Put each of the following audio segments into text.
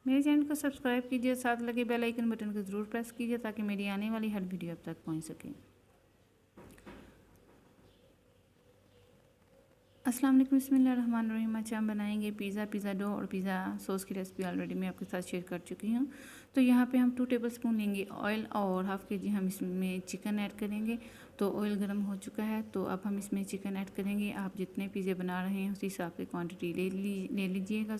मेरे चैनल को सब्सक्राइब कीजिए, साथ लगे बेल आइकन बटन को ज़रूर प्रेस कीजिए ताकि मेरी आने वाली हर वीडियो आप तक पहुंच सके। अस्सलाम वालेकुम, बिस्मिल्लाहिर्रहमानिर्रहीम। आज हम बनाएंगे पिज़्ज़ा डो और पिज़्ज़ा सॉस की रेसिपी ऑलरेडी मैं आपके साथ शेयर कर चुकी हूँ। तो यहाँ पे हम 2 टेबलस्पून लेंगे ऑयल और हाफ़ के जी हम इसमें चिकन ऐड करेंगे। तो ऑयल गर्म हो चुका है, तो अब हम इसमें चिकन ऐड करेंगे। आप जितने पिज़्ज़े बना रहे हैं उसी हिसाब से क्वान्टिटी ले लीजिएगा।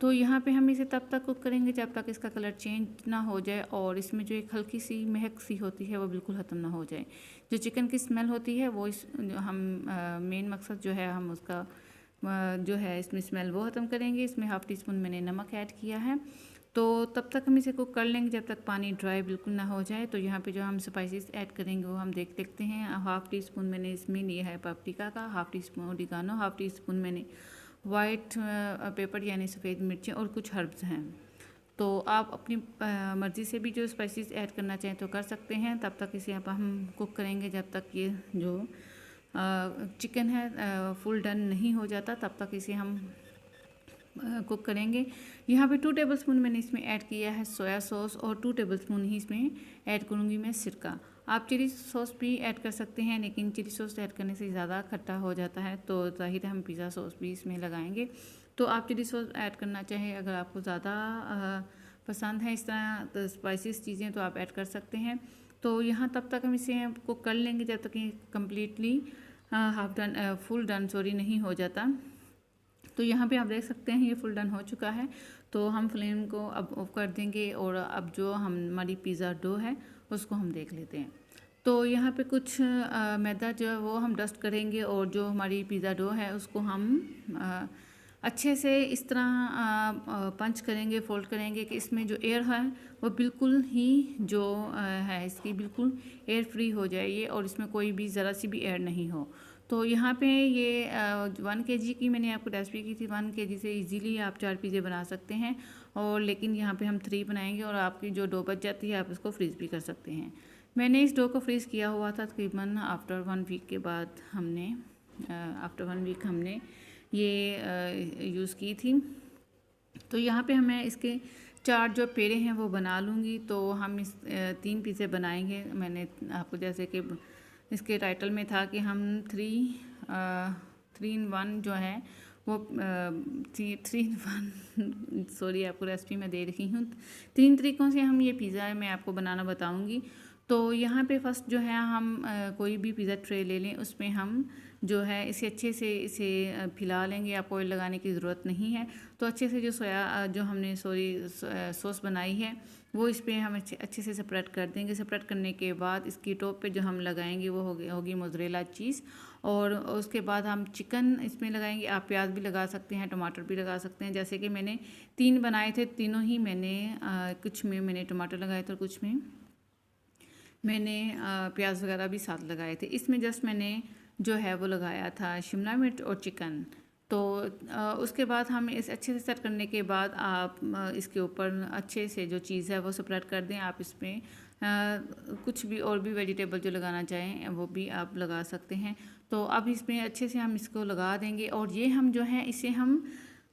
तो यहाँ पे हम इसे तब तक कुक करेंगे जब तक इसका कलर चेंज ना हो जाए और इसमें जो एक हल्की सी महक सी होती है वो बिल्कुल ख़त्म ना हो जाए। जो चिकन की स्मेल होती है वो हम मेन मकसद जो है हम उसका जो है इसमें स्मेल वो ख़त्म करेंगे। इसमें हाफ़ टी स्पून मैंने नमक ऐड किया है। तो तब तक हम इसे कुक कर लेंगे जब तक पानी ड्राई बिल्कुल ना हो जाए। तो यहाँ पे जो हम स्पाइसेस ऐड करेंगे वो हम देखते हैं। हाफ़ टी स्पून मैंने इसमें लिया है पापरिका का, half tea spoon oregano, half tea spoon मैंने वाइट पेपर यानी सफ़ेद मिर्चें और कुछ हर्ब्स हैं। तो आप अपनी मर्ज़ी से भी जो स्पाइसेस ऐड करना चाहें तो कर सकते हैं। तब तक इसे आप हम कुक करेंगे जब तक ये जो चिकन है फुल डन नहीं हो जाता, तब तक इसे हम कुक करेंगे। यहाँ पे 2 टेबलस्पून मैंने इसमें ऐड किया है सोया सॉस और 2 टेबलस्पून ही इसमें ऐड करूँगी मैं सिरका। आप चिली सॉस भी ऐड कर सकते हैं, लेकिन चिली सॉस ऐड करने से ज़्यादा खट्टा हो जाता है, तो ज़ाहिर है हम पिज़्ज़ा सॉस भी इसमें लगाएंगे। तो आप चिली सॉस ऐड करना चाहें, अगर आपको ज़्यादा पसंद है इस तरह तो स्पाइसेस चीज़ें, तो आप ऐड कर सकते हैं। तो यहाँ तब तक हम इसे कुक कर लेंगे जब तक ये कम्प्लीटली फुल डन नहीं हो जाता। तो यहाँ पे आप देख सकते हैं ये फुल डन हो चुका है। तो हम फ्लेम को अब ऑफ कर देंगे और अब जो हमारी पिज़्ज़ा डो है उसको हम देख लेते हैं। तो यहाँ पे कुछ मैदा जो है वो हम डस्ट करेंगे और जो हमारी पिज़्ज़ा डो है उसको हम अच्छे से इस तरह पंच करेंगे, फोल्ड करेंगे कि इसमें जो एयर है वो बिल्कुल ही जो है इसकी बिल्कुल एयर फ्री हो जाए ये, और इसमें कोई भी ज़रा सी भी एयर नहीं हो। तो यहाँ पे ये 1 kg की मैंने आपको रेसिपी की थी। 1 kg से इजीली आप 4 पिज़्ज़े बना सकते हैं, और लेकिन यहाँ पे हम 3 बनाएंगे और आपकी जो डो बच जाती है आप इसको फ्रीज़ भी कर सकते हैं। मैंने इस डो को फ्रीज़ किया हुआ था तकरीबन आफ्टर 1 वीक के बाद आफ्टर 1 वीक हमने ये यूज़ की थी। तो यहाँ पे हमें इसके 4 जो पेड़े हैं वो बना लूँगी। तो हम इस 3 पिज़्ज़े बनाएंगे। मैंने आपको जैसे कि इसके टाइटल में था कि हम 3 in 1 जो है वो 3 in 1 सॉरी आपको रेसिपी मैं दे रही हूँ। 3 तरीक़ों से हम ये पिज़्ज़ा मैं आपको बनाना बताऊँगी। तो यहाँ पे फर्स्ट जो है हम कोई भी पिज़्ज़ा ट्रे ले लें, उसमें हम जो है इसे अच्छे से इसे फैला लेंगे। आपको ऑयल लगाने की ज़रूरत नहीं है। तो अच्छे से जो हमने सॉस बनाई है वो इस पर हम अच्छे से सेपरेट कर देंगे। सेपरेट करने के बाद इसकी टॉप पे जो हम लगाएंगे वो होगी मोज़रेला चीज़, और उसके बाद हम चिकन इसमें लगाएंगे। आप प्याज भी लगा सकते हैं, टमाटर भी लगा सकते हैं। जैसे कि मैंने 3 बनाए थे, तीनों ही मैंने कुछ में मैंने टमाटर लगाए थे और कुछ में मैंने प्याज वगैरह भी साथ लगाए थे। इसमें जस्ट मैंने जो है वो लगाया था शिमला मिर्च और चिकन। तो उसके बाद हम इस अच्छे से सेट करने के बाद आप इसके ऊपर अच्छे से जो चीज़ है वो सेपरेट कर दें। आप इसमें कुछ भी और भी वेजिटेबल जो लगाना चाहें वो भी आप लगा सकते हैं। तो अब इसमें अच्छे से हम इसको लगा देंगे, और ये हम जो है इसे हम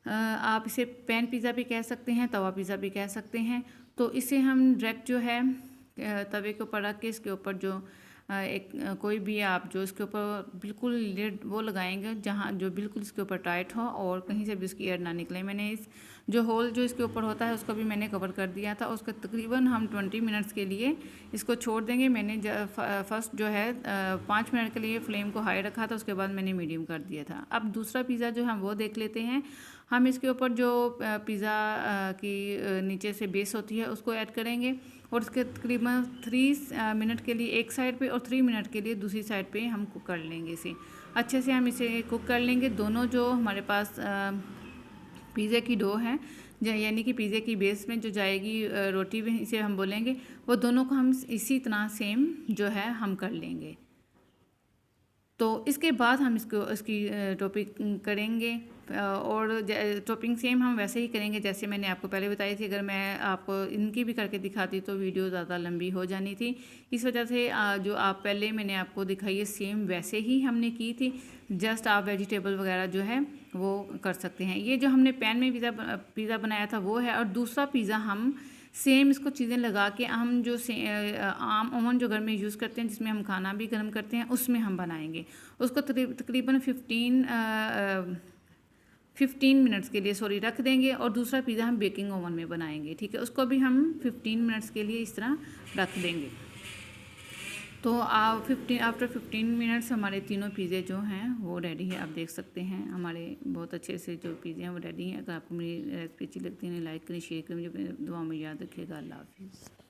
आप इसे पैन पिज़्ज़ा भी कह सकते हैं, तवा पिज़्ज़ा भी कह सकते हैं। तो इसे हम डायरेक्ट जो है तवे के ऊपर रख के इसके ऊपर जो कोई भी आप जो इसके ऊपर बिल्कुल लिड वो लगाएंगे जहाँ जो बिल्कुल इसके ऊपर टाइट हो और कहीं से भी उसकी एयर ना निकले। मैंने इस जो होल जो इसके ऊपर होता है उसको भी मैंने कवर कर दिया था। उसका तकरीबन हम 20 मिनट्स के लिए इसको छोड़ देंगे। मैंने फर्स्ट जो है 5 मिनट के लिए फ्लेम को हाई रखा था, उसके बाद मैंने मीडियम कर दिया था। अब दूसरा पिज़्ज़ा जो हम वो देख लेते हैं। हम इसके ऊपर जो पिज़्ज़ा की नीचे से बेस होती है उसको ऐड करेंगे, और उसके तकरीबन 3 मिनट के लिए एक साइड पे और 3 मिनट के लिए दूसरी साइड पे हम कुक कर लेंगे। इसे अच्छे से हम इसे कुक कर लेंगे। दोनों जो हमारे पास पिज़्ज़े की डो है यानी कि पिज़्ज़े की बेस में जो जाएगी रोटी भी इसे हम बोलेंगे, वो दोनों को हम इसी तरह सेम जो है हम कर लेंगे। तो इसके बाद हम इसकी टॉपिंग करेंगे, और टॉपिंग सेम हम वैसे ही करेंगे जैसे मैंने आपको पहले बताई थी। अगर मैं आपको इनकी भी करके दिखाती तो वीडियो ज़्यादा लंबी हो जानी थी। इस वजह से जो आप पहले मैंने आपको दिखाई है सेम वैसे ही हमने की थी। जस्ट आप वेजिटेबल वगैरह जो है वो कर सकते हैं। ये जो हमने पैन में पिज़्ज़ा बनाया था वो है। और दूसरा पिज़्ज़ा हम सेम इसको चीज़ें लगा के हम जो आम ओवन जो घर में यूज़ करते हैं, जिसमें हम खाना भी गर्म करते हैं, उसमें हम बनाएंगे। उसको तकरीबन 15 मिनट्स के लिए रख देंगे। और दूसरा पिज़्ज़ा हम बेकिंग ओवन में बनाएंगे, ठीक है। उसको भी हम 15 मिनट्स के लिए इस तरह रख देंगे। तो आफ्टर 15 मिनट्स हमारे तीनों पिज़्ज़े जो हैं वो रेडी है। आप देख सकते हैं हमारे बहुत अच्छे से जो पिज़्ज़े हैं वो रेडी हैं। अगर आपको मेरी रेसिपी अच्छी लगती है लाइक करें, शेयर करें, मुझे दुआ में याद रखिएगा। अल्लाह हाफिज़।